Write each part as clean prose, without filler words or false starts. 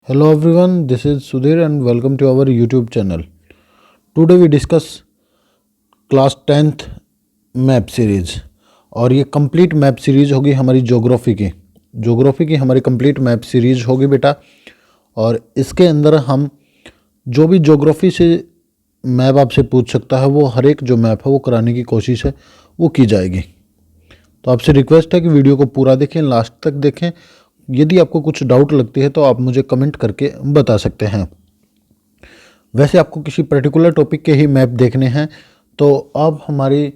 Hello everyone, this is Sudhir and welcome to our YouTube channel. Today we discuss class 10th map series और ये complete map series होगी हमारी geography की हमारी complete map series होगी बेटा। और इसके अंदर हम जो भी ज्योग्राफी से मैप आपसे पूछ सकता है वो हर एक जो मैप है वो कराने की कोशिश है वो की जाएगी। तो आपसे रिक्वेस्ट है कि वीडियो को पूरा देखें, लास्ट तक देखें। यदि आपको कुछ डाउट लगती है तो आप मुझे कमेंट करके बता सकते हैं। वैसे आपको किसी पर्टिकुलर टॉपिक के ही मैप देखने हैं तो आप हमारी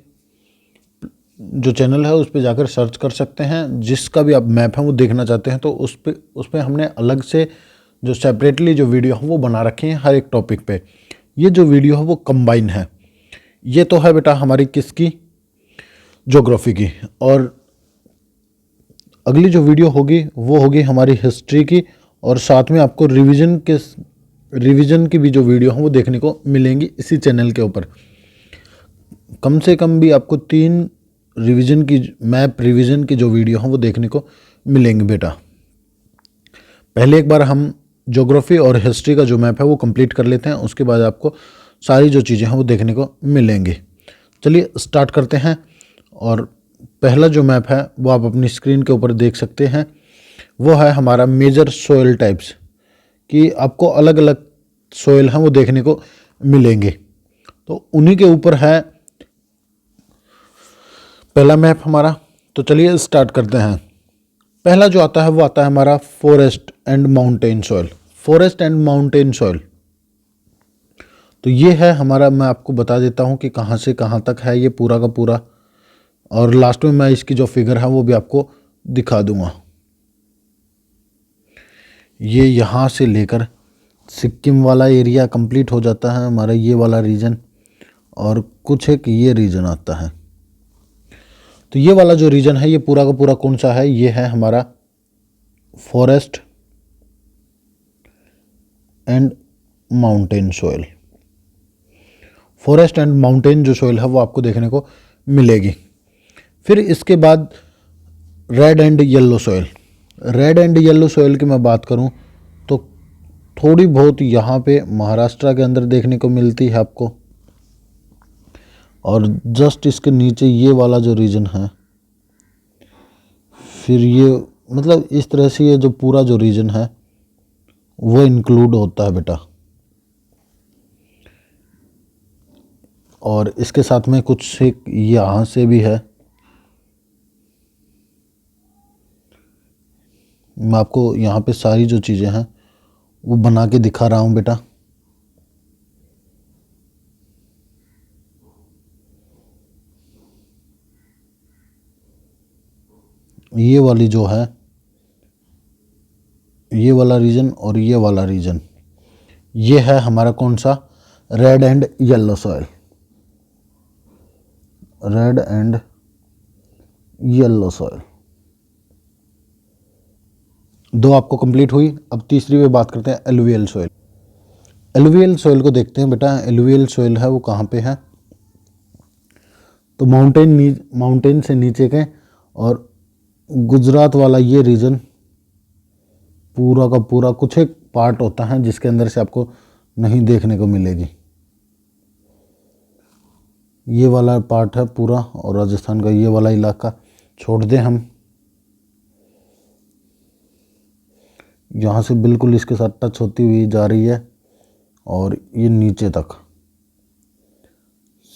जो चैनल है उस पर जाकर सर्च कर सकते हैं। जिसका भी आप मैप है वो देखना चाहते हैं तो उस पर हमने अलग से जो सेपरेटली जो वीडियो है वो बना रखे हैं हर एक टॉपिक पे। ये जो वीडियो है वो कंबाइन है। ये तो है बेटा हमारी किसकी, ज्योग्राफी की। और अगली जो वीडियो होगी वो होगी हमारी हिस्ट्री की। और साथ में आपको रिवीजन की भी जो वीडियो हैं वो देखने को मिलेंगी इसी चैनल के ऊपर। कम से कम भी आपको 3 मैप रिवीजन की जो वीडियो हैं वो देखने को मिलेंगी बेटा। पहले एक बार हम ज्योग्राफी और हिस्ट्री का जो मैप है वो कंप्लीट कर लेते हैं, उसके बाद आपको सारी जो चीज़ें हैं वो देखने को मिलेंगी। चलिए स्टार्ट करते हैं। और पहला जो मैप है वो आप अपनी स्क्रीन के ऊपर देख सकते हैं। वो है हमारा मेजर सोयल टाइप्स कि आपको अलग अलग सोयल हैं वो देखने को मिलेंगे। तो उन्हीं के ऊपर है पहला मैप हमारा। तो चलिए स्टार्ट करते हैं। पहला जो आता है वो आता है हमारा फॉरेस्ट एंड माउंटेन सॉइल। तो ये है हमारा, मैं आपको बता देता हूँ कि कहाँ से कहाँ तक है ये पूरा का पूरा। और लास्ट में मैं इसकी जो फिगर है वो भी आपको दिखा दूंगा। ये यहाँ से लेकर सिक्किम वाला एरिया कंप्लीट हो जाता है हमारा, ये वाला रीजन। और कुछ एक ये रीजन आता है। तो ये वाला जो रीजन है ये पूरा का पूरा कौन सा है, ये है हमारा forest and mountain soil. Forest and mountain जो सॉइल है वो आपको देखने को मिलेगी। फिर इसके बाद रेड एंड येलो सॉइल की मैं बात करूं तो थोड़ी बहुत यहाँ पे महाराष्ट्र के अंदर देखने को मिलती है आपको। और जस्ट इसके नीचे ये वाला जो रीजन है, फिर ये मतलब इस तरह से ये जो पूरा जो रीजन है वो इंक्लूड होता है बेटा। और इसके साथ में कुछ एक यहाँ से भी है, मैं आपको यहाँ पे सारी जो चीज़ें हैं वो बना के दिखा रहा हूँ बेटा। ये वाली जो है, ये वाला रीजन और ये वाला रीजन, ये है हमारा कौन सा, रेड एंड येलो सॉइल। दो आपको कंप्लीट हुई। अब तीसरी पे बात करते हैं एलुवियल सॉइल को देखते हैं बेटा। एलुवियल सॉइल है वो कहाँ पे है, तो माउंटेन से नीचे के और गुजरात वाला ये रीजन पूरा का पूरा, कुछ एक पार्ट होता है जिसके अंदर से आपको नहीं देखने को मिलेगी। ये वाला पार्ट है पूरा, और राजस्थान का ये वाला इलाका छोड़ दें हम। यहाँ से बिल्कुल इसके साथ टच होती हुई जा रही है और ये नीचे तक।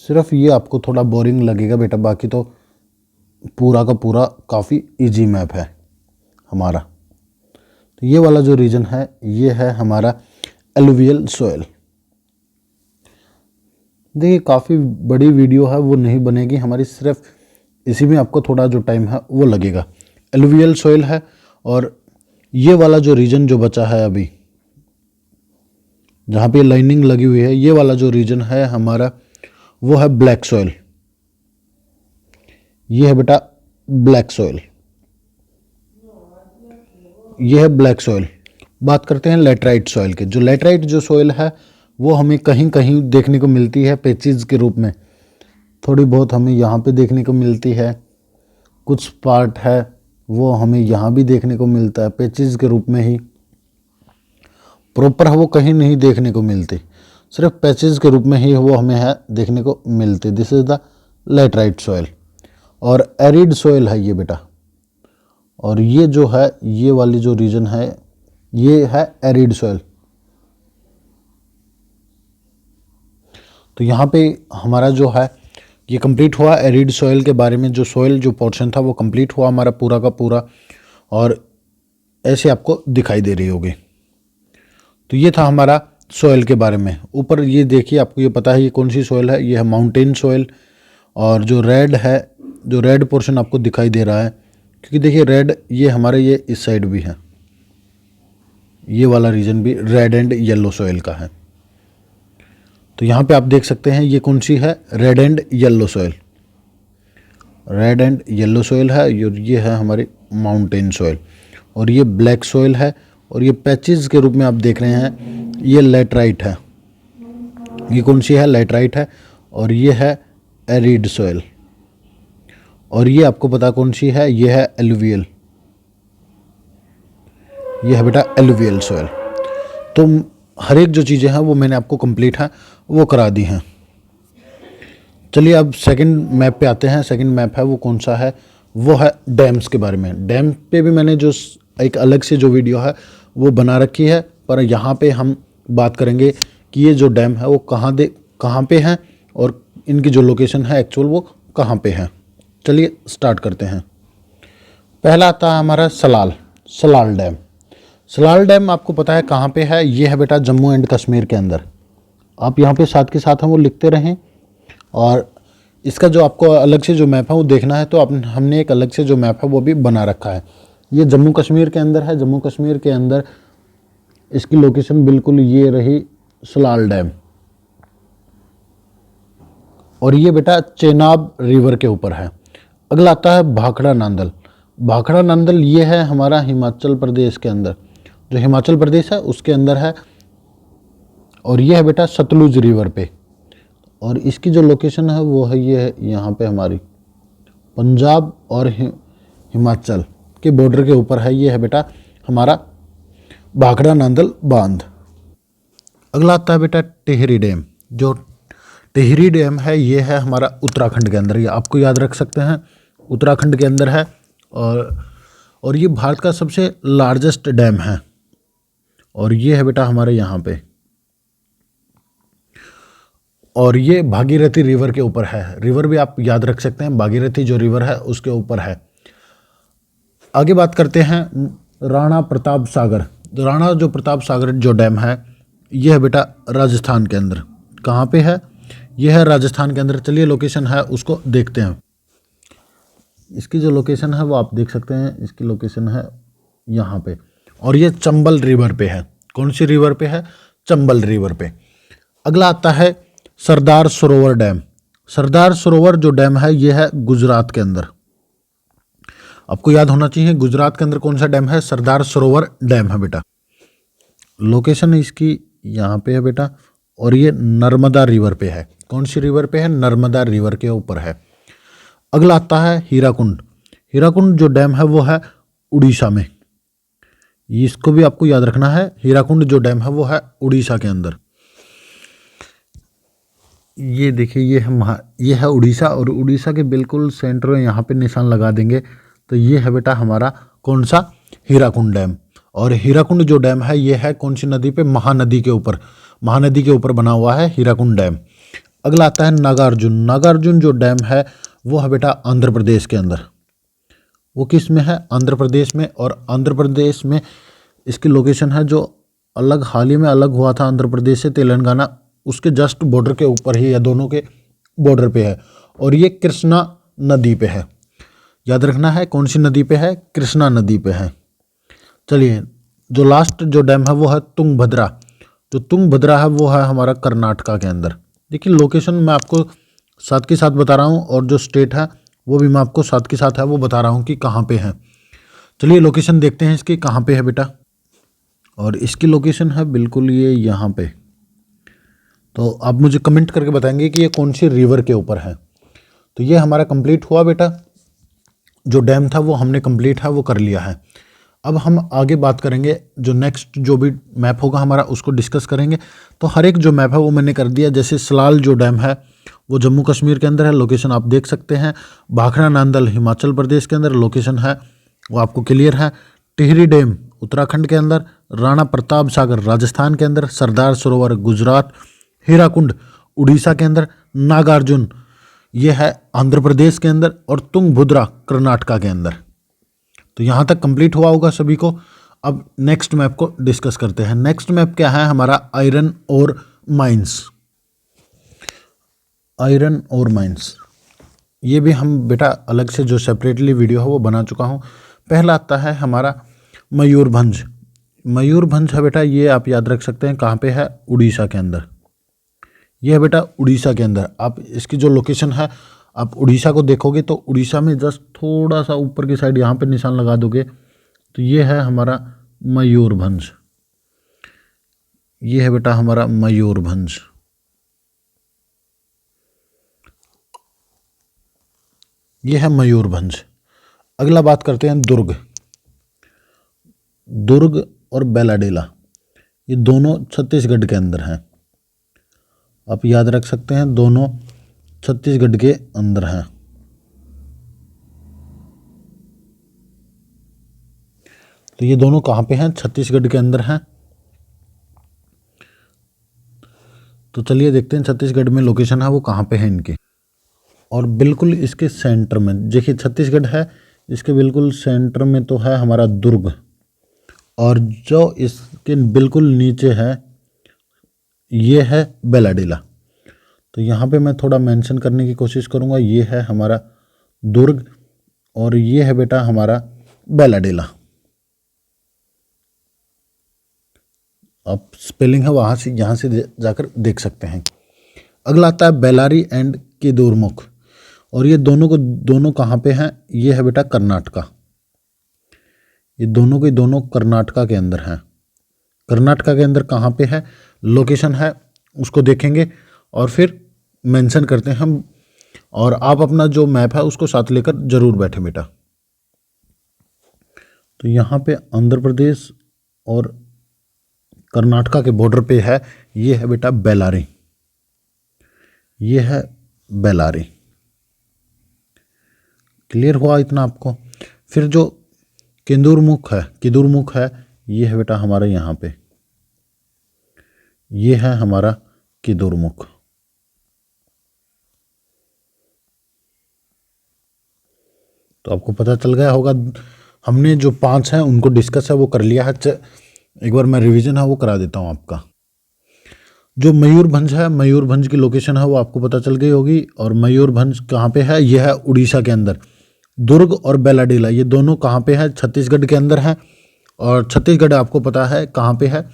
सिर्फ ये आपको थोड़ा बोरिंग लगेगा बेटा, बाकी तो पूरा का पूरा काफ़ी इजी मैप है हमारा। तो ये वाला जो रीजन है ये है हमारा एलुवियल सॉइल। देखिए काफ़ी बड़ी वीडियो है, वो नहीं बनेगी हमारी, सिर्फ इसी में आपको थोड़ा जो टाइम है वो लगेगा। एलुवियल सॉइल है। और ये वाला जो रीजन जो बचा है अभी, जहाँ पे लाइनिंग लगी हुई है, ये वाला जो रीजन है हमारा वो है ब्लैक सॉइल। ये है बेटा ब्लैक सॉइल, ये है ब्लैक सॉइल। बात करते हैं लेटराइट सॉइल के। जो लेटराइट जो सॉइल है वो हमें कहीं कहीं देखने को मिलती है पैचेस के रूप में, थोड़ी बहुत हमें यहाँ पे देखने को मिलती है। कुछ पार्ट है वो हमें यहाँ भी देखने को मिलता है पैचेस के रूप में ही। प्रॉपर है वो कहीं नहीं देखने को मिलती, सिर्फ पैचेज के रूप में ही वो हमें है देखने को मिलती। This is the laterite soil और एरिड सॉइल है ये बेटा। और ये जो है ये वाली जो रीजन है ये है एरिड सॉइल। तो यहाँ पे हमारा जो है ये कंप्लीट हुआ एरिड सॉइल के बारे में। जो सॉइल जो पोर्शन था वो कंप्लीट हुआ हमारा पूरा का पूरा, और ऐसे आपको दिखाई दे रही होगी। तो ये था हमारा सॉइल के बारे में। ऊपर ये देखिए, आपको ये पता है ये कौन सी सॉइल है, ये है माउंटेन सॉइल। और जो रेड है, जो रेड पोर्शन आपको दिखाई दे रहा है, क्योंकि देखिए रेड ये हमारे ये इस साइड भी है, ये वाला रीजन भी रेड एंड येलो सॉइल का है। तो यहाँ पे आप देख सकते हैं ये कौन सी है, red and yellow soil. Red and yellow soil है, ये है हमारी माउंटेन सॉइल। और ये ब्लैक सॉइल है, और ये पैचेस के रूप में आप देख रहे हैं ये लेटराइट है। ये कौन सी है, लेटराइट है। और ये है एरिड सॉइल। और ये आपको पता कौन सी है, ये है एलुवियल। ये है बेटा एलुवियल सॉइल। तो हर एक जो चीज़ें हैं वो मैंने आपको कंप्लीट है वो करा दी हैं। चलिए अब सेकंड मैप पे आते हैं। सेकंड मैप है वो कौन सा है, वो है डैम्स के बारे में। डैम पे भी मैंने जो एक अलग से जो वीडियो है वो बना रखी है, पर यहाँ पे हम बात करेंगे कि ये जो डैम है वो कहाँ पे हैं और इनकी जो लोकेशन है एक्चुअल वो कहाँ पे है। चलिए स्टार्ट करते हैं। पहला आता है हमारा सलाल डैम। सलाल डैम आपको पता है कहाँ पे है, ये है बेटा जम्मू एंड कश्मीर के अंदर। आप यहाँ पे साथ के साथ हम वो लिखते रहें, और इसका जो आपको अलग से जो मैप है वो देखना है तो हमने एक अलग से जो मैप है वो भी बना रखा है। ये जम्मू कश्मीर के अंदर है। जम्मू कश्मीर के अंदर इसकी लोकेशन बिल्कुल ये रही सलाल डैम। और ये बेटा चेनाब रिवर के ऊपर है। अगला आता है भाखड़ा नांदल। भाखड़ा नांदल ये है हमारा हिमाचल प्रदेश के अंदर, जो हिमाचल प्रदेश है उसके अंदर है। और ये है बेटा सतलुज रिवर पे। और इसकी जो लोकेशन है वो है ये है यहाँ पे हमारी पंजाब और हिमाचल के बॉर्डर के ऊपर है। ये है बेटा हमारा भाखड़ा नांदल बांध। अगला आता है बेटा टिहरी डैम। जो टिहरी डैम है ये है हमारा उत्तराखंड के अंदर, ये आपको याद रख सकते हैं उत्तराखंड के अंदर है। और ये भारत का सबसे लार्जेस्ट डैम है। और ये है बेटा हमारे यहाँ पे, और ये भागीरथी रिवर के ऊपर है। रिवर भी आप याद रख सकते हैं, भागीरथी जो रिवर है उसके ऊपर है। आगे बात करते हैं राणा प्रताप सागर। राणा जो प्रताप सागर जो डैम है ये है बेटा राजस्थान के अंदर। कहाँ पे है, ये है राजस्थान के अंदर। चलिए लोकेशन है उसको देखते हैं। इसकी जो लोकेशन है वो आप देख सकते हैं, इसकी लोकेशन है यहाँ पे। और ये चंबल रिवर पे है। कौन सी रिवर पे है, चंबल रिवर पे। अगला आता है सरदार सरोवर डैम। सरदार सरोवर जो डैम है ये है गुजरात के अंदर। आपको याद होना चाहिए गुजरात के अंदर कौन सा डैम है, सरदार सरोवर डैम है बेटा। लोकेशन इसकी यहाँ पे है बेटा। और ये नर्मदा रिवर पे है। कौन सी रिवर पे है, नर्मदा रिवर के ऊपर है। अगला आता है हीराकुंड। हीराकुंड जो डैम है वो है उड़ीसा में। इसको भी आपको याद रखना है। हीराकुंड जो डैम है वो है उड़ीसा के अंदर। ये देखिए ये है उड़ीसा, और उड़ीसा के बिल्कुल सेंटर में यहाँ पे निशान लगा देंगे तो ये है बेटा हमारा कौन सा, हीराकुंड डैम। और हीराकुंड जो डैम है ये है कौन सी नदी पे, महानदी के ऊपर। महानदी के ऊपर बना हुआ है हीराकुंड डैम। अगला आता है नागार्जुन। नागार्जुन जो डैम है वो है बेटा आंध्र प्रदेश के अंदर। वो किस में है, आंध्र प्रदेश में। और आंध्र प्रदेश में इसकी लोकेशन है जो अलग हाल ही में अलग हुआ था आंध्र प्रदेश से तेलंगाना, उसके जस्ट बॉर्डर के ऊपर ही है, दोनों के बॉर्डर पे है। और ये कृष्णा नदी पे है। याद रखना है कौन सी नदी पे है, कृष्णा नदी पे है। चलिए जो लास्ट जो डैम है वो है तुंगभद्रा। जो तुंगभद्रा है वो है हमारा कर्नाटका के अंदर। देखिए लोकेशन मैं आपको साथ के साथ बता रहा हूँ, और जो स्टेट है वो भी मैं आपको साथ के साथ है वो बता रहा हूँ कि कहाँ पे है। चलिए लोकेशन देखते हैं इसकी कहाँ पे है बेटा। और इसकी लोकेशन है बिल्कुल ये यहाँ पे। तो आप मुझे कमेंट करके बताएंगे कि ये कौन सी रिवर के ऊपर है। तो ये हमारा कंप्लीट हुआ बेटा। जो डैम था वो हमने कंप्लीट है वो कर लिया है। अब हम आगे बात करेंगे, जो नेक्स्ट जो भी मैप होगा हमारा उसको डिस्कस करेंगे। तो हर एक जो मैप है वो मैंने कर दिया। जैसे सलाल जो डैम है वो जम्मू कश्मीर के अंदर है, लोकेशन आप देख सकते हैं। भाखड़ा नांदल हिमाचल प्रदेश के अंदर लोकेशन है, वो आपको क्लियर है। टिहरी डैम उत्तराखंड के अंदर, राणा प्रताप सागर राजस्थान के अंदर, सरदार सरोवर गुजरात, हीराकुंड उड़ीसा के अंदर, नागार्जुन ये है आंध्र प्रदेश के अंदर, और तुंगभद्रा कर्नाटका के अंदर। तो यहाँ तक कंप्लीट हुआ होगा सभी को। अब नेक्स्ट मैप को डिस्कस करते हैं। नेक्स्ट मैप क्या है हमारा, आयरन और माइंस। आयरन और माइंस ये भी हम बेटा अलग से जो सेपरेटली वीडियो है वो बना चुका हूँ। पहला आता है हमारा मयूरभंज। मयूरभंज है बेटा, ये आप याद रख सकते हैं कहाँ पे है, उड़ीसा के अंदर। ये है बेटा उड़ीसा के अंदर। आप इसकी जो लोकेशन है, आप उड़ीसा को देखोगे तो उड़ीसा में जस्ट थोड़ा सा ऊपर की साइड यहाँ पे निशान लगा दोगे तो ये है हमारा मयूरभंज। ये है बेटा हमारा मयूरभंज। ये है मयूरभंज। अगला बात करते हैं दुर्ग। दुर्ग और बेलाडेला ये दोनों छत्तीसगढ़ के अंदर हैं। आप याद रख सकते हैं दोनों छत्तीसगढ़ के अंदर हैं। तो ये दोनों कहाँ पे हैं, छत्तीसगढ़ के अंदर हैं। तो चलिए देखते हैं छत्तीसगढ़ में लोकेशन है वो कहाँ पे है इनकी। और बिल्कुल इसके सेंटर में देखिए छत्तीसगढ़ है, इसके बिल्कुल सेंटर में तो है हमारा दुर्ग, और जो इसके बिल्कुल नीचे है ये है बेलाडेला। तो यहाँ पे मैं थोड़ा मेंशन करने की कोशिश करूँगा। ये है हमारा दुर्ग और ये है बेटा हमारा बेलाडेला। आप स्पेलिंग है वहाँ से यहाँ से जाकर देख सकते हैं। अगला आता है बेलारी एंड केदुरमुख, और ये दोनों कहाँ पे हैं, ये है बेटा कर्नाटका। ये दोनों के दोनों कर्नाटका के अंदर हैं। कर्नाटका के अंदर कहाँ पे है, लोकेशन है उसको देखेंगे और फिर मेंशन करते हैं हम। और आप अपना जो मैप है उसको साथ लेकर जरूर बैठे बेटा। तो यहाँ पे आंध्र प्रदेश और कर्नाटका के बॉर्डर पे है, ये है बेटा बेलारी। ये है बेलारी। क्लियर हुआ इतना आपको। फिर जो केदुरमुख है ये है बेटा हमारे यहाँ पे, ये है हमारा केदुरमुख। तो आपको पता चल गया होगा। हमने जो 5 हैं उनको डिस्कस है वो कर लिया है। एक बार मैं रिवीजन है वो करा देता हूँ आपका। जो मयूरभंज है, मयूरभंज की लोकेशन है वो आपको पता चल गई होगी। और मयूरभंज कहाँ पे है, ये है उड़ीसा के अंदर। दुर्ग और बेलाडेला ये दोनों कहाँ पे है, छत्तीसगढ़ के अंदर है। और छत्तीसगढ़ आपको पता है कहाँ पे है,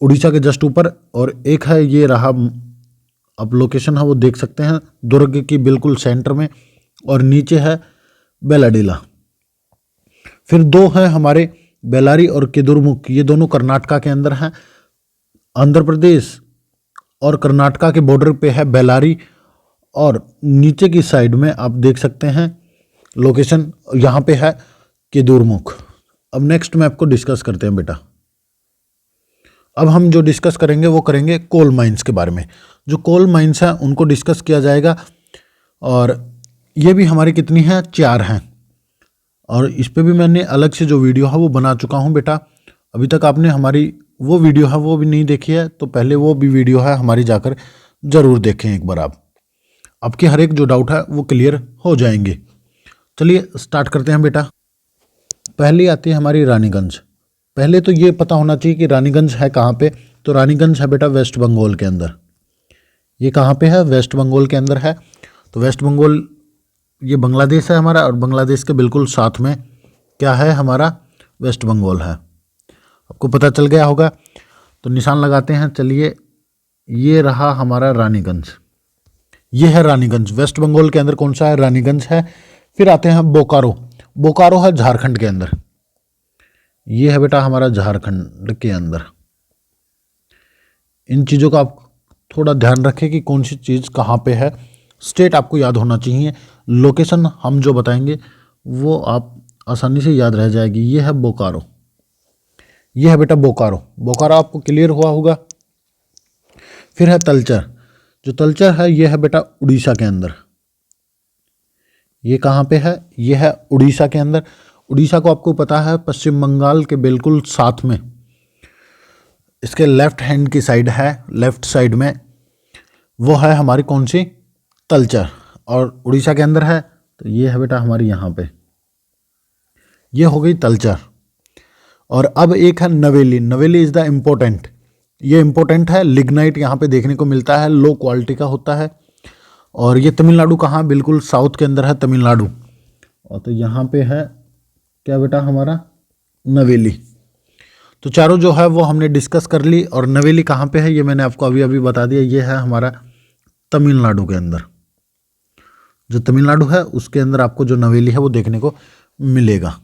उड़ीसा के जस्ट ऊपर। और एक है ये रहा, अब लोकेशन है वो देख सकते हैं, दुर्ग की बिल्कुल सेंटर में, और नीचे है बेलाडेला। फिर 2 हैं हमारे बेलारी और केदुरमुख, ये दोनों कर्नाटका के अंदर हैं। आंध्र प्रदेश और कर्नाटका के बॉर्डर पे है बेलारी, और नीचे की साइड में आप देख सकते हैं लोकेशन, यहाँ पे है केदुरमुख। अब नेक्स्ट मैप को डिस्कस करते हैं बेटा। अब हम जो डिस्कस करेंगे वो करेंगे कोल माइंस के बारे में। जो कोल माइंस हैं उनको डिस्कस किया जाएगा, और ये भी हमारी कितनी हैं, 4 हैं। और इस पे भी मैंने अलग से जो वीडियो है वो बना चुका हूँ बेटा। अभी तक आपने हमारी वो वीडियो है वो भी नहीं देखी है तो पहले वो भी वीडियो है हमारी जाकर ज़रूर देखें एक बार। आपके हर एक जो डाउट है वो क्लियर हो जाएंगे। चलिए स्टार्ट करते हैं बेटा। पहली आती है हमारी रानीगंज। पहले तो ये पता होना चाहिए कि रानीगंज है कहाँ पे। तो रानीगंज है बेटा वेस्ट बंगाल के अंदर। ये कहाँ पे है, वेस्ट बंगाल के अंदर है। तो वेस्ट बंगाल ये बांग्लादेश है हमारा, और बांग्लादेश के बिल्कुल साथ में क्या है हमारा, वेस्ट बंगाल है। आपको पता चल गया होगा तो निशान लगाते हैं। चलिए ये रहा हमारा रानीगंज। ये है रानीगंज, वेस्ट बंगाल के अंदर कौन सा है, रानीगंज है। फिर आते हैं बोकारो। बोकारो है झारखंड के अंदर। ये है बेटा हमारा झारखंड के अंदर। इन चीज़ों का आप थोड़ा ध्यान रखें कि कौन सी चीज़ कहाँ पे है। स्टेट आपको याद होना चाहिए। लोकेशन हम जो बताएंगे वो आप आसानी से याद रह जाएगी। ये है बोकारो, ये है बेटा बोकारो। बोकारो आपको क्लियर हुआ होगा। फिर है तलचर। जो तलचर है ये है बेटा उड़ीसा के अंदर। ये कहाँ पे है? ये है उड़ीसा के अंदर। उड़ीसा को आपको पता है पश्चिम बंगाल के बिल्कुल साथ में, इसके लेफ्ट हैंड की साइड है, लेफ्ट साइड में वो है हमारी कौन सी? तलचर। और उड़ीसा के अंदर है, तो ये है बेटा हमारी यहाँ पे, ये हो गई तलचर। और अब एक है नवेली। नवेली इज द इम्पोर्टेंट, ये इम्पोर्टेंट है। लिग्नाइट यहाँ पे देखने को मिलता है, लो क्वालिटी का होता है। और ये तमिलनाडु कहाँ? बिल्कुल साउथ के अंदर है तमिलनाडु। और तो यहाँ पे है क्या बेटा हमारा? नवेली। तो चारों जो है वो हमने डिस्कस कर ली। और नवेली कहाँ पे है ये मैंने आपको अभी अभी बता दिया, ये है हमारा तमिलनाडु के अंदर। जो तमिलनाडु है उसके अंदर आपको जो नवेली है वो देखने को मिलेगा।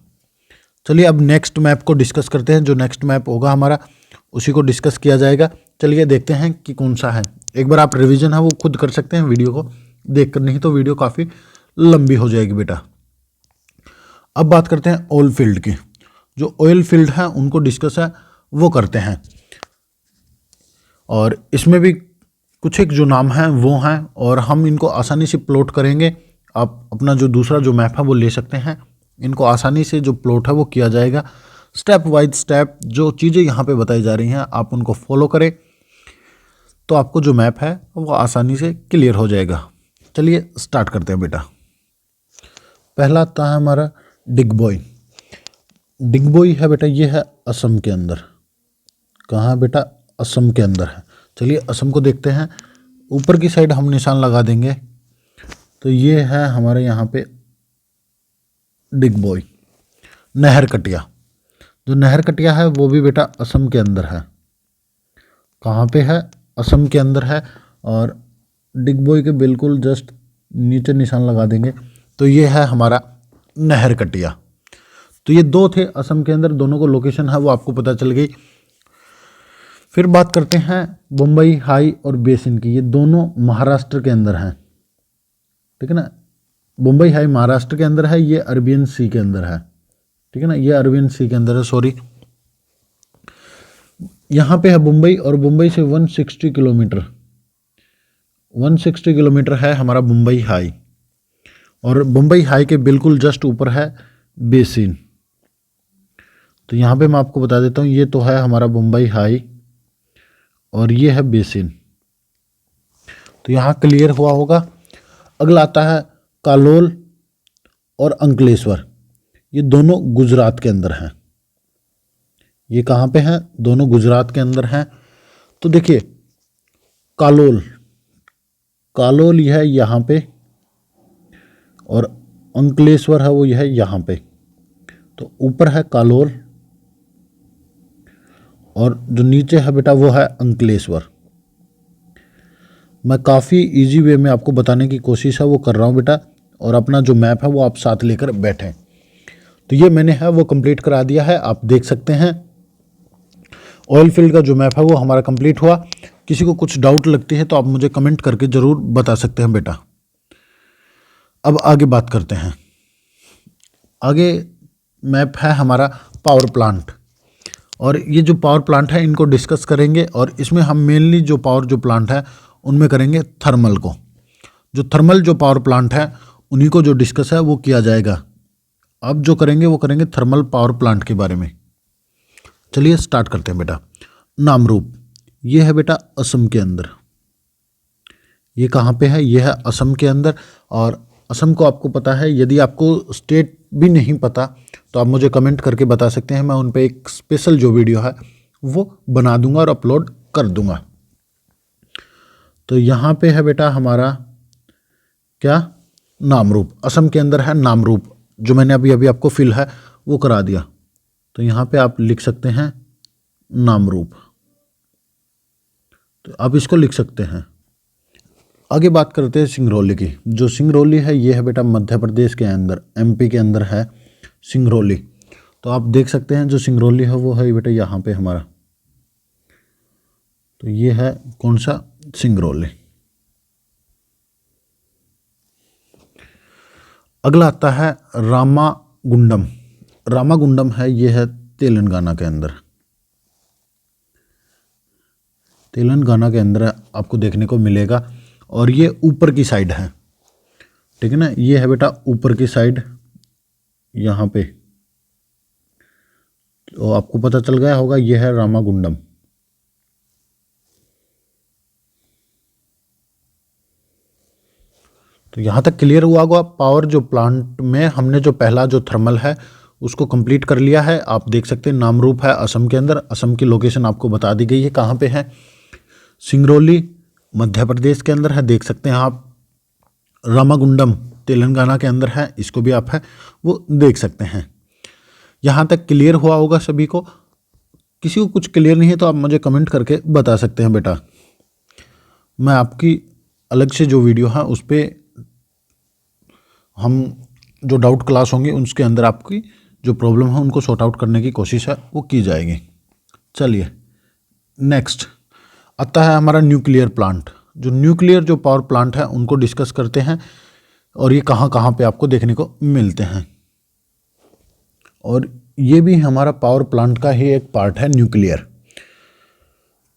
चलिए अब नेक्स्ट मैप को डिस्कस करते हैं। जो नेक्स्ट मैप होगा हमारा उसी को डिस्कस किया जाएगा। चलिए देखते हैं कि कौन सा है। एक बार आप रिवीजन है वो खुद कर सकते हैं वीडियो को देख कर, नहीं तो वीडियो काफ़ी लंबी हो जाएगी बेटा। अब बात करते हैं ऑयल फील्ड की। जो ऑयल फील्ड है उनको डिस्कस है वो करते हैं। और इसमें भी कुछ एक जो नाम हैं वो हैं, और हम इनको आसानी से प्लॉट करेंगे। आप अपना जो दूसरा जो मैप है वो ले सकते हैं। इनको आसानी से जो प्लॉट है वो किया जाएगा। स्टेप वाइज स्टेप जो चीज़ें यहाँ पे बताई जा रही हैं आप उनको फॉलो करें, तो आपको जो मैप है वो आसानी से क्लियर हो जाएगा। चलिए स्टार्ट करते हैं बेटा। पहला आता है हमारा डिगबोई। डिगबोई है बेटा, ये है असम के अंदर। कहाँ बेटा? असम के अंदर है। चलिए असम को देखते हैं। ऊपर की साइड हम निशान लगा देंगे, तो ये है हमारे यहाँ पे डिगबोई। नहर कटिया। जो नहर कटिया है वो भी बेटा असम के अंदर है। कहाँ पे है? असम के अंदर है। और डिगबोई के बिल्कुल जस्ट नीचे निशान लगा देंगे, तो ये है हमारा नहर कटिया। तो ये दो थे असम के अंदर, दोनों को लोकेशन है वो आपको पता चल गई। फिर बात करते हैं बम्बई हाई और बेसिन की। ये दोनों महाराष्ट्र के अंदर हैं, ठीक है ना। बम्बई हाई महाराष्ट्र के अंदर है, ये अरबियन सी के अंदर है, ठीक है ना। ये अरबियन सी के अंदर है, सॉरी। यहाँ पे है मुंबई, और मुंबई से 160 किलोमीटर 160 किलोमीटर है हमारा मुंबई हाई। और मुंबई हाई के बिल्कुल जस्ट ऊपर है बेसिन। तो यहाँ पे मैं आपको बता देता हूँ, ये तो है हमारा मुंबई हाई और ये है बेसिन। तो यहाँ क्लियर हुआ होगा। अगला आता है कालोल और अंकलेश्वर। ये दोनों गुजरात के अंदर हैं। ये कहाँ पे हैं? दोनों गुजरात के अंदर हैं। तो देखिए कालोल यह है यहाँ पे, और अंकलेश्वर है वो यह है यहाँ पे। तो ऊपर है कालोल और जो नीचे है बेटा वो है अंकलेश्वर। मैं काफ़ी इजी वे में आपको बताने की कोशिश है वो कर रहा हूँ बेटा, और अपना जो मैप है वो आप साथ लेकर बैठें। तो ये मैंने है वो कंप्लीट करा दिया है, आप देख सकते हैं। ऑयल फील्ड का जो मैप है वो हमारा कंप्लीट हुआ। किसी को कुछ डाउट लगती है तो आप मुझे कमेंट करके ज़रूर बता सकते हैं बेटा। अब आगे बात करते हैं। आगे मैप है हमारा पावर प्लांट, और ये जो पावर प्लांट है इनको डिस्कस करेंगे। और इसमें हम मेनली जो प्लांट है उनमें करेंगे थर्मल को। जो थर्मल जो पावर प्लांट है उन्हीं को जो डिस्कस है वो किया जाएगा। अब जो करेंगे वो करेंगे थर्मल पावर प्लांट के बारे में। चलिए स्टार्ट करते हैं बेटा। नामरूप, ये है बेटा असम के अंदर। ये कहाँ पे है? ये है असम के अंदर। और असम को आपको पता है, यदि आपको स्टेट भी नहीं पता तो आप मुझे कमेंट करके बता सकते हैं। मैं उन पे एक स्पेशल जो वीडियो है वो बना दूंगा और अपलोड कर दूंगा। तो यहाँ पे है बेटा हमारा क्या? नामरूप। असम के अंदर है नामरूप, जो मैंने अभी अभी आपको फिल है वो करा दिया। तो यहाँ पे आप लिख सकते हैं नामरूप, तो आप इसको लिख सकते हैं। आगे बात करते हैं सिंगरौली की। जो सिंगरौली है ये है बेटा मध्य प्रदेश के अंदर, एमपी के अंदर है सिंगरौली। तो आप देख सकते हैं जो सिंगरौली है वो है बेटा यहाँ पे हमारा। तो ये है कौन सा? सिंगरौली। अगला आता है रामागुंडम। रामागुंडम है ये है तेलंगाना के अंदर। तेलंगाना के अंदर आपको देखने को मिलेगा और ये ऊपर की साइड है, ठीक है ना। ये है बेटा ऊपर की साइड यहाँ पे, तो आपको पता चल गया होगा ये है रामागुंडम। तो यहाँ तक क्लियर हुआ होगा। पावर जो प्लांट में हमने जो पहला जो थर्मल है उसको कंप्लीट कर लिया है। आप देख सकते हैं नामरूप है असम के अंदर। असम की लोकेशन आपको बता दी गई है कहाँ पे है, सिंगरौली मध्य प्रदेश के अंदर है, देख सकते हैं आप। रामागुंडम तेलंगाना के अंदर है, इसको भी आप है वो देख सकते हैं। यहाँ तक क्लियर हुआ होगा सभी को। किसी को कुछ क्लियर नहीं है तो आप मुझे कमेंट करके बता सकते हैं बेटा। मैं आपकी अलग से जो वीडियो है उस पर हम जो डाउट क्लास होंगे उसके अंदर आपकी जो प्रॉब्लम है उनको सॉर्ट आउट करने की कोशिश है वो की जाएगी। चलिए नेक्स्ट आता है हमारा न्यूक्लियर प्लांट। जो न्यूक्लियर जो पावर प्लांट है उनको डिस्कस करते हैं और ये कहाँ कहाँ पे आपको देखने को मिलते हैं। और ये भी हमारा पावर प्लांट का ही एक पार्ट है न्यूक्लियर।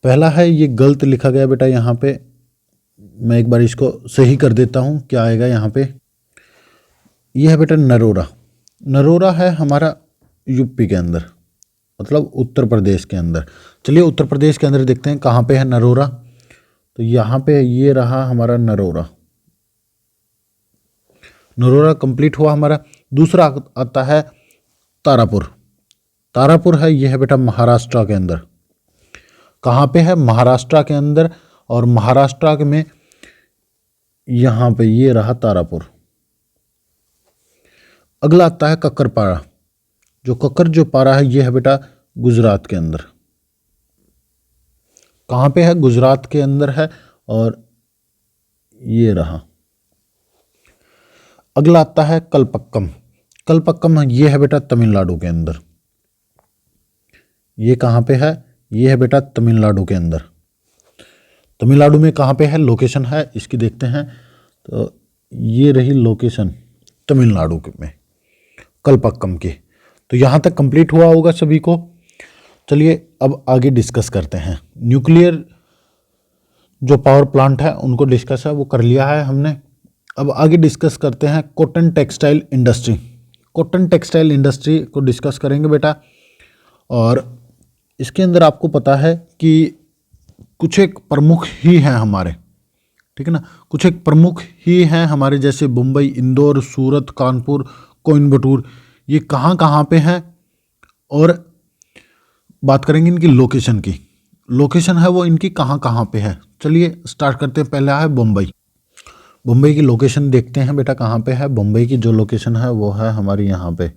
पहला है, ये गलत लिखा गया बेटा यहाँ पे, मैं एक बार इसको सही कर देता हूँ। क्या आएगा यहाँ पे, ये है बेटा नरोरा। नरोरा है हमारा यूपी के अंदर, मतलब उत्तर प्रदेश के अंदर। चलिए उत्तर प्रदेश के अंदर देखते हैं कहाँ पे है नरोरा। तो यहाँ पे ये रहा हमारा नरोरा। नरोरा कंप्लीट हुआ हमारा। दूसरा आता है तारापुर। तारापुर है ये है बेटा महाराष्ट्र के अंदर। कहाँ पे है, महाराष्ट्र के अंदर। और महाराष्ट्र में यहाँ पे ये रहा तारापुर। अगला आता है कक्करपारा। जो कक्कर जो पारा है ये है बेटा गुजरात के अंदर। कहाँ पे है, गुजरात के अंदर है। और ये रहा। अगला आता है कलपक्कम। कलपक्कम ये है बेटा तमिलनाडु के अंदर। ये कहाँ पे है, ये है बेटा तमिलनाडु के अंदर। तमिलनाडु में कहाँ पे है, लोकेशन है इसकी देखते हैं। तो ये रही लोकेशन तमिलनाडु में कलपक्कम की। तो यहाँ तक कंप्लीट हुआ होगा सभी को। चलिए अब आगे डिस्कस करते हैं। न्यूक्लियर जो पावर प्लांट है उनको डिस्कस है वो कर लिया है हमने। अब आगे डिस्कस करते हैं cotton textile industry. Cotton textile industry को डिस्कस करेंगे बेटा। और इसके अंदर आपको पता है कि कुछ एक प्रमुख ही हैं हमारे, ठीक है ना। कुछ एक प्रमुख ही हैं हमारे, जैसे मुंबई, इंदौर, सूरत, कानपुर, कोयम्बटूर। ये कहाँ कहाँ पे हैं और बात करेंगे इनकी लोकेशन की। लोकेशन है वो इनकी कहाँ कहाँ पे है। चलिए स्टार्ट करते हैं। पहला है मुंबई। मुंबई की लोकेशन देखते हैं बेटा कहाँ पे है। मुंबई की जो लोकेशन है वो है हमारी यहाँ पे।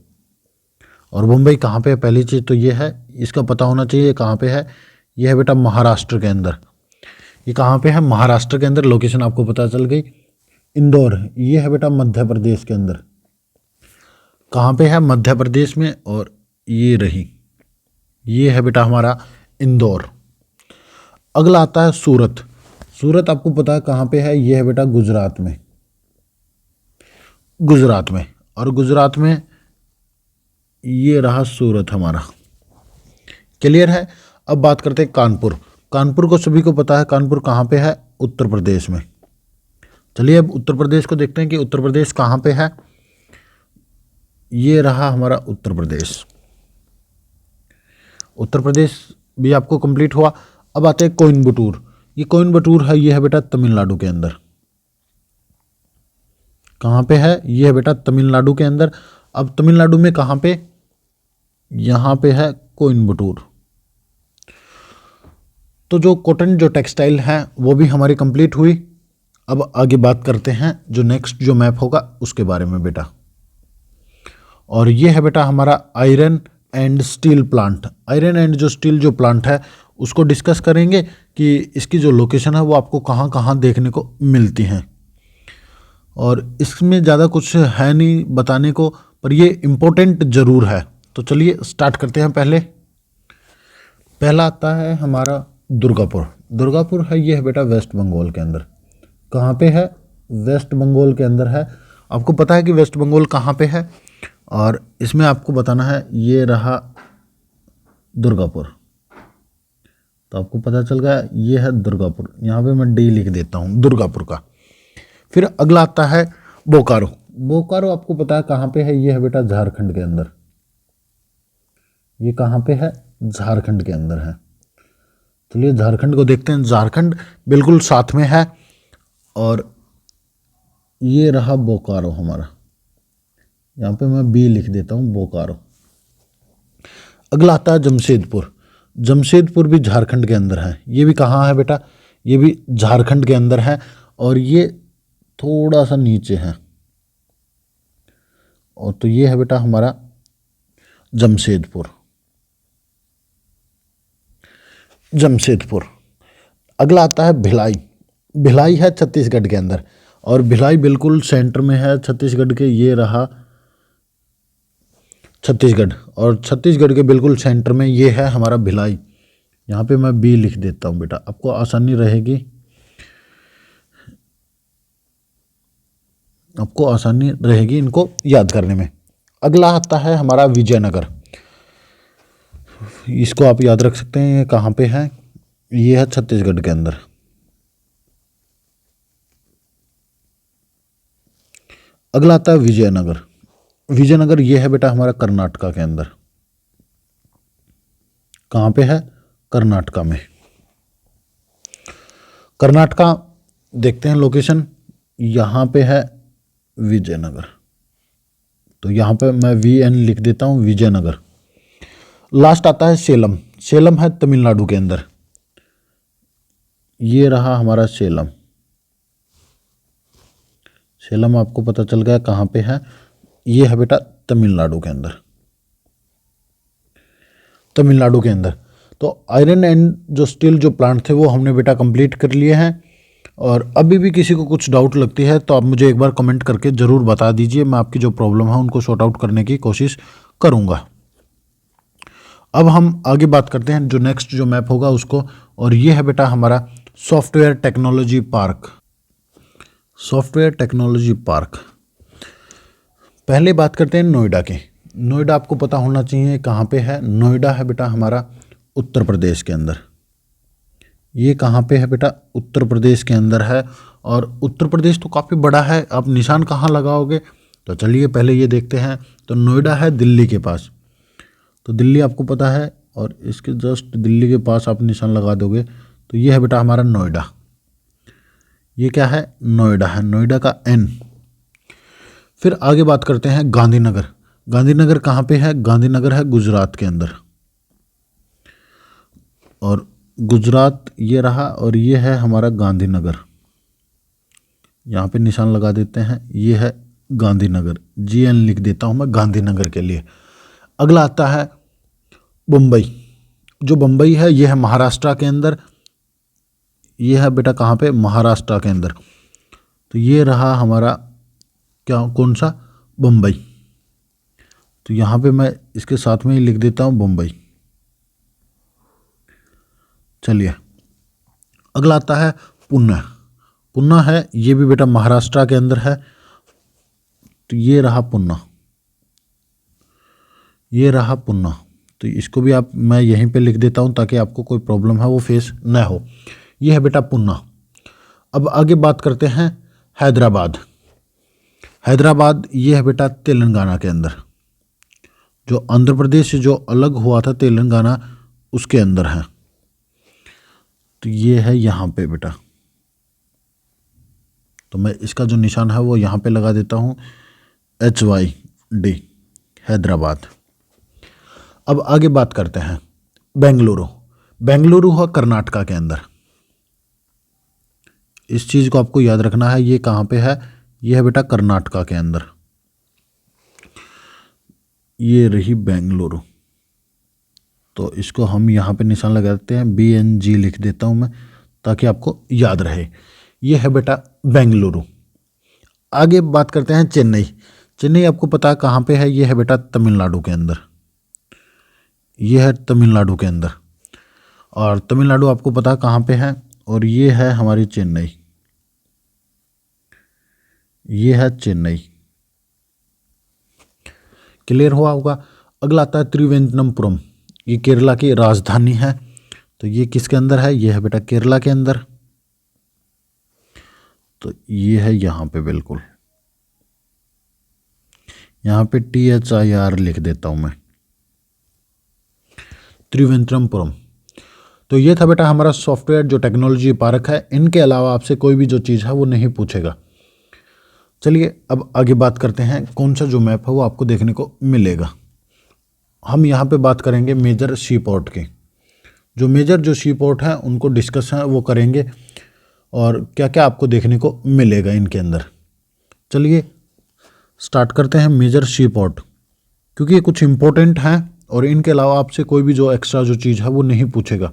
और मुंबई कहाँ पे है, पहली चीज़ तो ये है, इसका पता होना चाहिए कहाँ पे है। ये है बेटा महाराष्ट्र के अंदर। ये कहाँ पे है, महाराष्ट्र के अंदर। लोकेशन आपको पता चल गई। इंदौर ये है बेटा मध्य प्रदेश के अंदर। कहाँ पे है, मध्य प्रदेश में। और ये रही, ये है बेटा हमारा इंदौर। अगला आता है सूरत। सूरत आपको पता है कहाँ पे है, ये है बेटा गुजरात में। गुजरात में। और गुजरात में ये रहा सूरत हमारा। क्लियर है। अब बात करते हैं कानपुर। कानपुर को सभी को पता है, कानपुर कहाँ पे है, उत्तर प्रदेश में। चलिए अब उत्तर प्रदेश को देखते हैं कि उत्तर प्रदेश कहाँ पे है। ये रहा हमारा उत्तर प्रदेश। उत्तर प्रदेश भी आपको कंप्लीट हुआ। अब आते हैं कोयम्बटूर। ये कोयम्बटूर है, ये है बेटा तमिलनाडु के अंदर। कहाँ पे है, ये है बेटा तमिलनाडु के अंदर। अब तमिलनाडु में कहाँ पे, यहाँ पे है कोयम्बटूर। तो जो कॉटन जो टेक्सटाइल है वो भी हमारी कंप्लीट हुई। अब आगे बात करते हैं जो नेक्स्ट जो मैप होगा उसके बारे में बेटा। और ये है बेटा हमारा iron and steel plant. Iron and जो स्टील जो प्लांट है उसको डिस्कस करेंगे कि इसकी जो लोकेशन है वो आपको कहाँ कहाँ देखने को मिलती हैं। और इसमें ज़्यादा कुछ है नहीं बताने को, पर ये इम्पोर्टेंट ज़रूर है। तो चलिए स्टार्ट करते हैं। पहला आता है हमारा दुर्गापुर। दुर्गापुर है, ये है बेटा वेस्ट बंगाल के अंदर। कहाँ पे है, वेस्ट बंगाल के अंदर है। आपको पता है कि वेस्ट बंगाल कहाँ पे है। और इसमें आपको बताना है ये रहा दुर्गापुर, तो आपको पता चल गया ये है दुर्गापुर। यहाँ पे मैं डी लिख देता हूँ दुर्गापुर का। फिर अगला आता है बोकारो। बोकारो आपको पता है कहाँ पे है, ये है बेटा झारखंड के अंदर। ये कहाँ पे है, झारखंड के अंदर है। चलिए झारखंड को देखते हैं। झारखंड बिल्कुल साथ में है। और ये रहा बोकारो हमारा, यहाँ पे मैं बी लिख देता हूँ बोकारो। अगला आता है जमशेदपुर। जमशेदपुर भी झारखंड के अंदर है। ये भी कहाँ है बेटा, ये भी झारखंड के अंदर है और ये थोड़ा सा नीचे है। और तो ये है बेटा हमारा जमशेदपुर। जमशेदपुर। अगला आता है भिलाई। भिलाई है छत्तीसगढ़ के अंदर और भिलाई बिल्कुल सेंटर में है छत्तीसगढ़ के। ये रहा छत्तीसगढ़ और छत्तीसगढ़ के बिल्कुल सेंटर में ये है हमारा भिलाई। यहाँ पे मैं बी लिख देता हूँ बेटा, आपको आसानी रहेगी, आपको आसानी रहेगी इनको याद करने में। अगला आता है हमारा विजयनगर। इसको आप याद रख सकते हैं, ये कहाँ पे है, ये है छत्तीसगढ़ के अंदर। अगला आता है विजयनगर। विजयनगर ये है बेटा हमारा कर्नाटका के अंदर। कहाँ पे है, कर्नाटका में। कर्नाटका देखते हैं लोकेशन, यहाँ पे है विजयनगर, तो यहाँ पे मैं VN लिख देता हूँ विजयनगर। लास्ट आता है सेलम। सेलम है तमिलनाडु के अंदर। ये रहा हमारा सेलम। सेलम आपको पता चल गया कहाँ पे है, ये है बेटा तमिलनाडु के अंदर। तमिलनाडु के अंदर। तो आयरन एंड जो स्टील जो प्लांट थे वो हमने बेटा कंप्लीट कर लिए हैं। और अभी भी किसी को कुछ डाउट लगती है तो आप मुझे एक बार कमेंट करके ज़रूर बता दीजिए, मैं आपकी जो प्रॉब्लम है उनको सॉर्ट आउट करने की कोशिश करूँगा। अब हम आगे बात करते हैं जो नेक्स्ट जो मैप होगा उसको, और ये है बेटा हमारा software technology park. Software technology park. पहले बात करते हैं नोएडा के। नोएडा आपको पता होना चाहिए कहाँ पे है। नोएडा है बेटा हमारा उत्तर प्रदेश के अंदर। ये कहाँ पे है बेटा, उत्तर प्रदेश के अंदर है। और उत्तर प्रदेश तो काफ़ी बड़ा है, आप निशान कहाँ लगाओगे, तो चलिए पहले ये देखते हैं। तो नोएडा है दिल्ली के पास, तो दिल्ली आपको पता है, और इसके जस्ट दिल्ली के पास आप निशान लगा दोगे तो ये है बेटा हमारा नोएडा। ये क्या है, नोएडा है, नोएडा का N। फिर आगे बात करते हैं गांधीनगर। गांधीनगर कहाँ पे है, गांधीनगर है गुजरात के अंदर। और गुजरात ये रहा, और ये है हमारा गांधीनगर। यहाँ पे निशान लगा देते हैं, ये है गांधीनगर। GN लिख देता हूँ मैं गांधीनगर के लिए। अगला आता है मुंबई। जो मुंबई है ये है महाराष्ट्र के अंदर। ये है बेटा कहाँ पे, महाराष्ट्र के अंदर। तो ये रहा हमारा क्या, कौन सा, मुंबई। तो यहाँ पे मैं इसके साथ में ही लिख देता हूँ मुंबई। चलिए अगला आता है पुणे। पुणे है, ये भी बेटा महाराष्ट्र के अंदर है। तो ये रहा पुणे, ये रहा पुणे। तो इसको भी आप, मैं यहीं पे लिख देता हूँ ताकि आपको कोई प्रॉब्लम है वो फेस न हो। ये है बेटा पुणे। अब आगे बात करते हैं हैदराबाद। हैदराबाद ये है बेटा तेलंगाना के अंदर। जो आंध्र प्रदेश से जो अलग हुआ था तेलंगाना, उसके अंदर है। तो ये है यहाँ पे बेटा। तो मैं इसका जो निशान है वो यहाँ पे लगा देता हूँ HYD, हैदराबाद। अब आगे बात करते हैं बेंगलुरु। बेंगलुरु है कर्नाटका के अंदर। इस चीज़ को आपको याद रखना है, ये कहाँ पे है, ये है बेटा कर्नाटका के अंदर। ये रही बेंगलुरु। तो इसको हम यहाँ पे निशान लगा देते हैं, BNG लिख देता हूँ मैं ताकि आपको याद रहे। ये है बेटा बेंगलुरु। आगे बात करते हैं चेन्नई। चेन्नई आपको पता है कहाँ पे है, ये है बेटा तमिलनाडु के अंदर। ये है तमिलनाडु के अंदर। और तमिलनाडु आपको पता है कहाँ पे है, और ये है हमारी चेन्नई। ये है चेन्नई। क्लियर हुआ होगा। अगला आता है त्रिवेंद्रपुरम, ये केरला की राजधानी है। तो ये किसके अंदर है? ये है बेटा केरला के अंदर। तो ये है यहाँ पे, बिल्कुल यहाँ पे THIR लिख देता हूँ मैं, त्रिवेंद्रपुरम। तो ये था बेटा हमारा सॉफ्टवेयर जो टेक्नोलॉजी पार्क है। इनके अलावा आपसे कोई भी जो चीज़ है वो नहीं पूछेगा। चलिए अब आगे बात करते हैं कौन सा जो मैप है वो आपको देखने को मिलेगा। हम यहाँ पे बात करेंगे मेजर सी पोर्ट की। जो मेजर जो सी पोर्ट हैं उनको डिस्कस है वो करेंगे और क्या क्या आपको देखने को मिलेगा इनके अंदर। चलिए स्टार्ट करते हैं मेजर सी पोर्ट, क्योंकि ये कुछ इंपॉर्टेंट हैं और इनके अलावा आपसे कोई भी जो एक्स्ट्रा जो चीज़ है वो नहीं पूछेगा।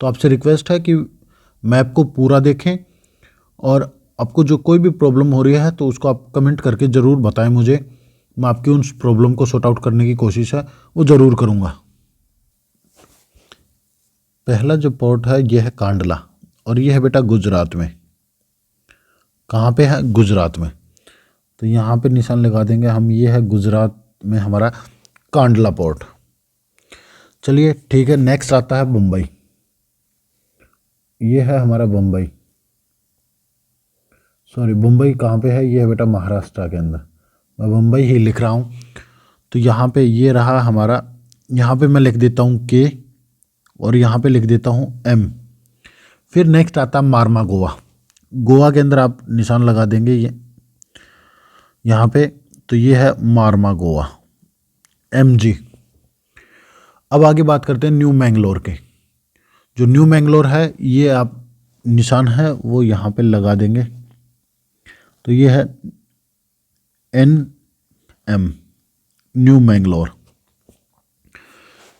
तो आपसे रिक्वेस्ट है कि मैप को पूरा देखें और आपको जो कोई भी प्रॉब्लम हो रही है तो उसको आप कमेंट करके ज़रूर बताएं मुझे। मैं आपकी उस प्रॉब्लम को सॉर्ट आउट करने की कोशिश है वो ज़रूर करूँगा। पहला जो पोर्ट है यह है कांडला और यह है बेटा गुजरात में। कहाँ पे है? गुजरात में। तो यहाँ पे निशान लगा देंगे हम, ये है गुजरात में हमारा कांडला पोर्ट। चलिए ठीक है, नेक्स्ट आता है मुंबई। ये है हमारा मुंबई, सॉरी मुंबई कहाँ पे है? ये है बेटा महाराष्ट्र के अंदर। मैं मुंबई ही लिख रहा हूँ। तो यहाँ पे ये रहा हमारा, यहाँ पे मैं लिख देता हूँ के और यहाँ पे लिख देता हूँ एम। फिर नेक्स्ट आता है मार्मा गोवा। गोवा के अंदर आप निशान लगा देंगे ये यहाँ पे। तो ये है मार्मा गोवा, MG। अब आगे बात करते हैं न्यू मैंगलोर के। जो न्यू मैंगलोर है ये आप निशान है वो यहाँ पे लगा देंगे। तो ये है NM, new Mangalore.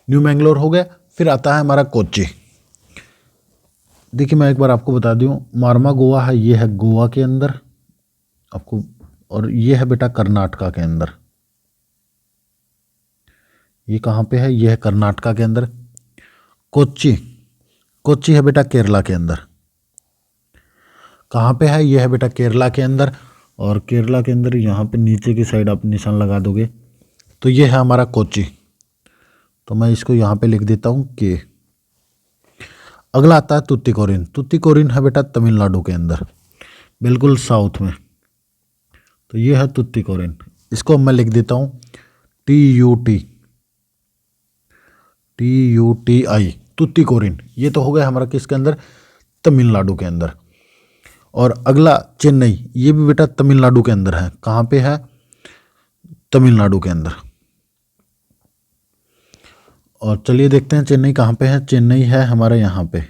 New Mangalore हो गया। फिर आता है हमारा कोच्चि। देखिए मैं एक बार आपको बता दूं, मार्मा गोवा है, ये है गोवा के अंदर आपको, और ये है बेटा कर्नाटका के अंदर। ये कहाँ पे है? ये है कर्नाटका के अंदर। कोच्चि, कोच्चि है बेटा केरला के अंदर। कहाँ पे है? ये है बेटा केरला के अंदर। और केरला के अंदर यहाँ पे नीचे की साइड आप निशान लगा दोगे तो ये है हमारा कोच्चि। तो मैं इसको यहाँ पे लिख देता हूँ के। अगला आता है तुतिकोरिन। तुतिकोरिन है बेटा तमिलनाडु के अंदर, बिल्कुल साउथ में। तो ये है तुतिकोरिन, इसको मैं लिख देता हूँ TUTI, तुतिकोरिन। ये तो हो गया हमारा किसके अंदर? तमिलनाडु के अंदर। और अगला चेन्नई, ये भी बेटा तमिलनाडु के अंदर है। कहाँ पे है? तमिलनाडु के अंदर। और चलिए देखते हैं चेन्नई कहाँ पे है। चेन्नई है हमारा यहाँ पे,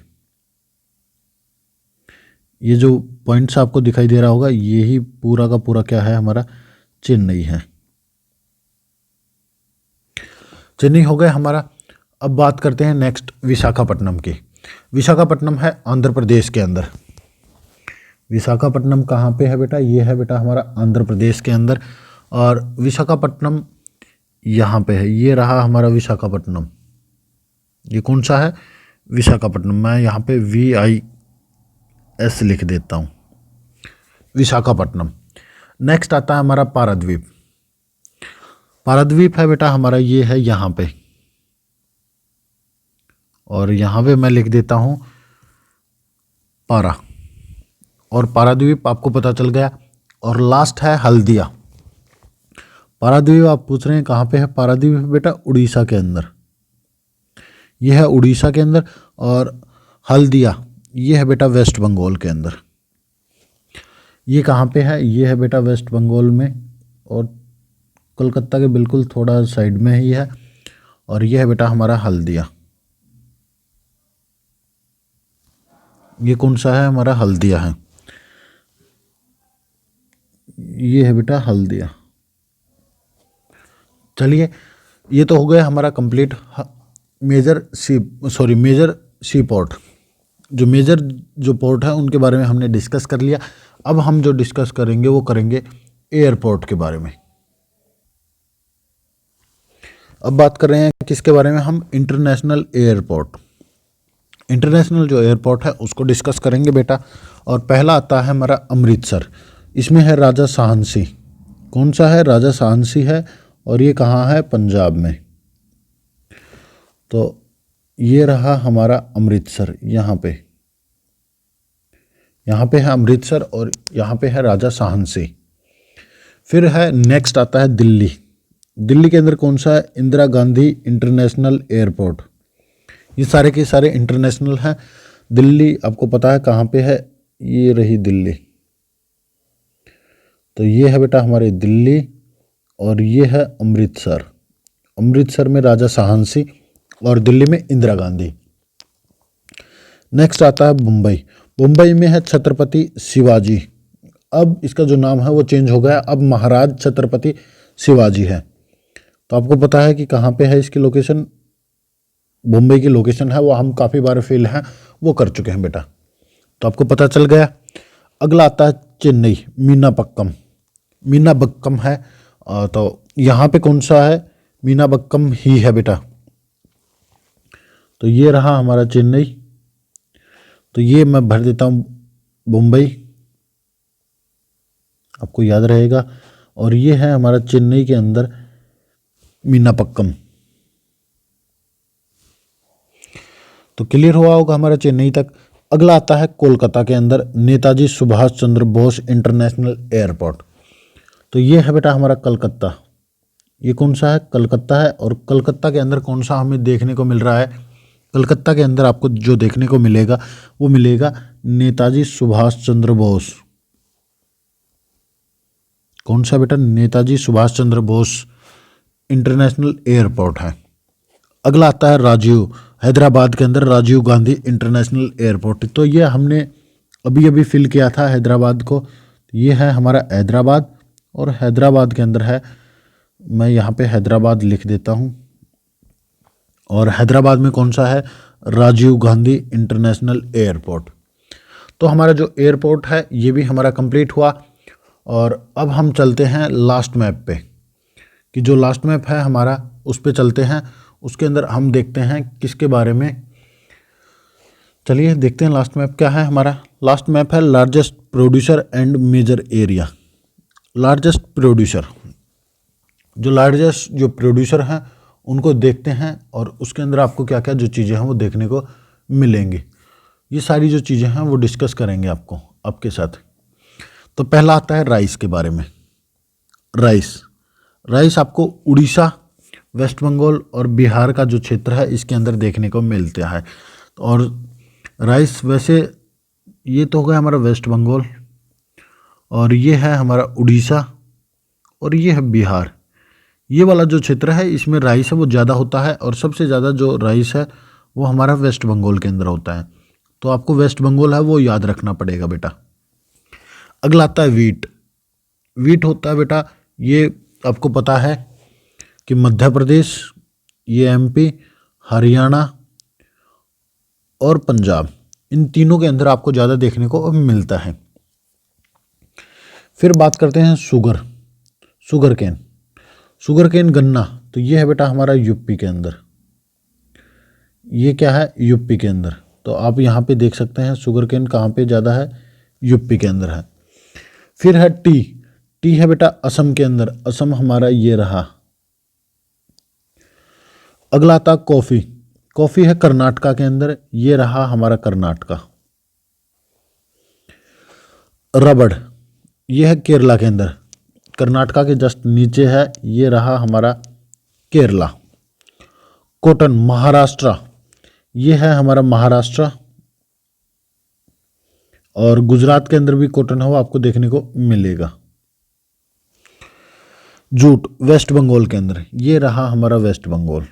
ये जो पॉइंट्स आपको दिखाई दे रहा होगा यही पूरा का पूरा क्या है? हमारा चेन्नई है। चेन्नई हो गया हमारा। अब बात करते हैं नेक्स्ट विशाखापट्टनम की। विशाखापट्टनम है आंध्र प्रदेश के अंदर। विशाखापट्टनम कहाँ पे है बेटा? ये है बेटा हमारा आंध्र प्रदेश के अंदर। और विशाखापट्टनम यहाँ पे है, ये रहा हमारा विशाखापट्टनम। ये कौन सा है? विशाखापट्टनम। मैं यहाँ पे VIS लिख देता हूँ, विशाखापट्टनम। नेक्स्ट आता है हमारा पाराद्वीप। पाराद्वीप है बेटा हमारा, ये है यहाँ पे, और यहाँ पे मैं लिख देता हूँ पारा। और पाराद्वीप आपको पता चल गया। और लास्ट है हल्दिया। पाराद्वीप आप पूछ रहे हैं कहाँ पे है? पाराद्वीप बेटा उड़ीसा के अंदर, ये है उड़ीसा के अंदर। और हल्दिया ये है बेटा वेस्ट बंगाल के अंदर। ये कहाँ पे है? ये है बेटा वेस्ट बंगाल में और कोलकाता के बिल्कुल थोड़ा साइड में ही है। और ये है बेटा हमारा हल्दिया। ये कौन सा है? हमारा हल्दिया है। ये है बेटा हल्दिया। चलिए ये तो हो गया हमारा कंप्लीट मेजर सी पोर्ट। जो मेजर जो पोर्ट है उनके बारे में हमने डिस्कस कर लिया। अब हम जो डिस्कस करेंगे वो करेंगे एयरपोर्ट के बारे में। अब बात कर रहे हैं किसके बारे में? हम इंटरनेशनल एयरपोर्ट। इंटरनेशनल जो एयरपोर्ट है उसको डिस्कस करेंगे बेटा। और पहला आता है हमारा अमृतसर। इसमें है राजा शाहन सिंह। कौन सा है? राजा शाहन सिंह है। और ये कहाँ है, पंजाब में। तो ये रहा हमारा अमृतसर, यहाँ पे है अमृतसर और यहाँ पे है राजा साहसी। फिर है नेक्स्ट आता है दिल्ली। दिल्ली के अंदर कौन सा है, इंदिरा गांधी इंटरनेशनल एयरपोर्ट। ये सारे के सारे इंटरनेशनल हैं। दिल्ली आपको पता है कहाँ पे है, ये रही दिल्ली। तो ये है बेटा हमारी दिल्ली और ये है अमृतसर। अमृतसर में राजा साहसी और दिल्ली में इंदिरा गांधी। नेक्स्ट आता है मुंबई। मुंबई में है छत्रपति शिवाजी। अब इसका जो नाम है वो चेंज हो गया, अब महाराज छत्रपति शिवाजी है। तो आपको पता है कि कहाँ पे है इसकी लोकेशन, मुंबई की लोकेशन है वो हम काफ़ी बार फेल हैं वो कर चुके हैं बेटा, तो आपको पता चल गया। अगला आता है चेन्नई, मीनापक्कम। मीनापक्कम है तो यहाँ पे कौन सा है, मीनापक्कम ही है बेटा। तो ये रहा हमारा चेन्नई। तो ये मैं भर देता हूँ मुंबई, आपको याद रहेगा। और ये है हमारा चेन्नई के अंदर मीनापक्कम। तो क्लियर हुआ होगा हमारा चेन्नई तक। अगला आता है कोलकाता के अंदर नेताजी सुभाष चंद्र बोस इंटरनेशनल एयरपोर्ट। तो ये है बेटा हमारा कलकत्ता। ये कौन सा है, कलकत्ता है। और कलकत्ता के अंदर कौन सा हमें देखने को मिल रहा है, कलकत्ता के अंदर आपको जो देखने को मिलेगा वो मिलेगा नेताजी सुभाष चंद्र बोस। कौन सा बेटा, नेताजी सुभाष चंद्र बोस इंटरनेशनल एयरपोर्ट है। अगला आता है राजीव, हैदराबाद के अंदर राजीव गांधी इंटरनेशनल एयरपोर्ट। तो ये हमने अभी अभी फिल किया था हैदराबाद को। ये है हमारा हैदराबाद और हैदराबाद के अंदर है, मैं यहाँ पे हैदराबाद लिख देता हूँ। और हैदराबाद में कौन सा है, राजीव गांधी इंटरनेशनल एयरपोर्ट। तो हमारा जो एयरपोर्ट है ये भी हमारा कंप्लीट हुआ। और अब हम चलते हैं लास्ट मैप पे, कि जो लास्ट मैप है हमारा उस पे चलते हैं। उसके अंदर हम देखते हैं किसके बारे में, चलिए देखते हैं लास्ट मैप क्या है हमारा। लास्ट मैप है largest producer and major area. Largest producer, जो लार्जेस्ट जो प्रोड्यूसर हैं उनको देखते हैं और उसके अंदर आपको क्या क्या जो चीज़ें हैं वो देखने को मिलेंगी। ये सारी जो चीज़ें हैं वो डिस्कस करेंगे आपके साथ। तो पहला आता है राइस के बारे में। राइस आपको उड़ीसा, वेस्ट बंगाल और बिहार का जो क्षेत्र है इसके अंदर देखने को मिलता है। और राइस वैसे ये तो हो गया हमारा वेस्ट बंगाल, और ये है हमारा उड़ीसा और ये है बिहार। ये वाला जो क्षेत्र है इसमें राइस है वो ज़्यादा होता है, और सबसे ज़्यादा जो राइस है वो हमारा वेस्ट बंगाल के अंदर होता है। तो आपको वेस्ट बंगाल है वो याद रखना पड़ेगा बेटा। अगला आता है वीट होता है बेटा, ये आपको पता है कि मध्य प्रदेश, ये एमपी, हरियाणा और पंजाब, इन तीनों के अंदर आपको ज़्यादा देखने को मिलता है। फिर बात करते हैं शुगर केन गन्ना। तो ये है बेटा हमारा यूपी के अंदर। ये क्या है, यूपी के अंदर। तो आप यहाँ पे देख सकते हैं शुगर केन कहाँ पे ज़्यादा है, यूपी के अंदर है। फिर है टी है बेटा असम के अंदर, असम हमारा ये रहा। अगला आता कॉफ़ी है कर्नाटका के अंदर, ये रहा हमारा कर्नाटका। रबड़ ये है केरला के अंदर, कर्नाटका के जस्ट नीचे है, ये रहा हमारा केरला। कॉटन महाराष्ट्र, ये है हमारा महाराष्ट्र। और गुजरात के अंदर भी कॉटन है वो आपको देखने को मिलेगा। जूट वेस्ट बंगाल के अंदर, ये रहा हमारा वेस्ट बंगाल।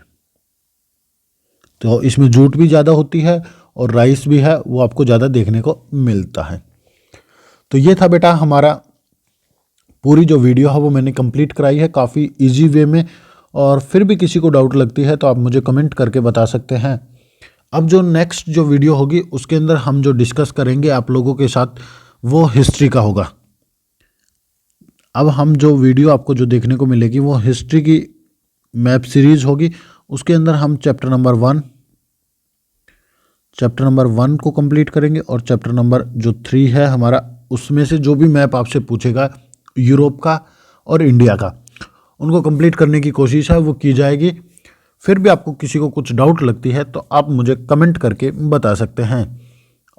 तो इसमें जूट भी ज़्यादा होती है और राइस भी है वो आपको ज़्यादा देखने को मिलता है। तो ये था बेटा हमारा पूरी जो वीडियो है वो मैंने कंप्लीट कराई है काफ़ी इजी वे में। और फिर भी किसी को डाउट लगती है तो आप मुझे कमेंट करके बता सकते हैं। अब जो नेक्स्ट जो वीडियो होगी उसके अंदर हम जो डिस्कस करेंगे आप लोगों के साथ वो हिस्ट्री का होगा। अब हम जो वीडियो आपको जो देखने को मिलेगी वो हिस्ट्री की मैप सीरीज होगी। उसके अंदर हम चैप्टर नंबर 1 को कंप्लीट करेंगे और चैप्टर नंबर जो 3 है हमारा, उसमें से जो भी मैप आपसे पूछेगा यूरोप का और इंडिया का उनको कंप्लीट करने की कोशिश है वो की जाएगी। फिर भी आपको किसी को कुछ डाउट लगती है तो आप मुझे कमेंट करके बता सकते हैं।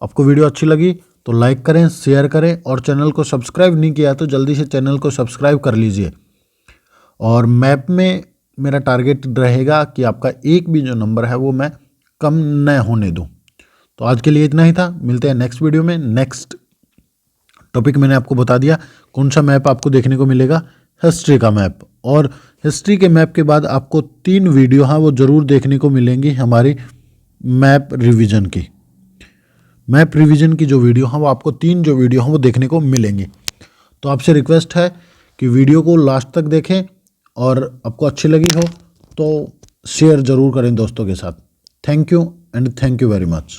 आपको वीडियो अच्छी लगी तो लाइक करें, शेयर करें और चैनल को सब्सक्राइब नहीं किया तो जल्दी से चैनल को सब्सक्राइब कर लीजिए। और मैप में मेरा टारगेट रहेगा कि आपका एक भी जो नंबर है वो मैं कम न होने दूं। तो आज के लिए इतना ही था, मिलते हैं नेक्स्ट वीडियो में। नेक्स्ट टॉपिक मैंने आपको बता दिया कौन सा मैप आपको देखने को मिलेगा, हिस्ट्री का मैप। और हिस्ट्री के मैप के बाद आपको 3 वीडियो हाँ वो ज़रूर देखने को मिलेंगी हमारी मैप रिवीजन की। मैप रिवीजन की जो वीडियो हैं वो आपको 3 जो वीडियो हैं वो देखने को मिलेंगी। तो आपसे रिक्वेस्ट है कि वीडियो को लास्ट तक देखें और आपको अच्छी लगी हो तो शेयर ज़रूर करें दोस्तों के साथ। Thank you and thank you very much.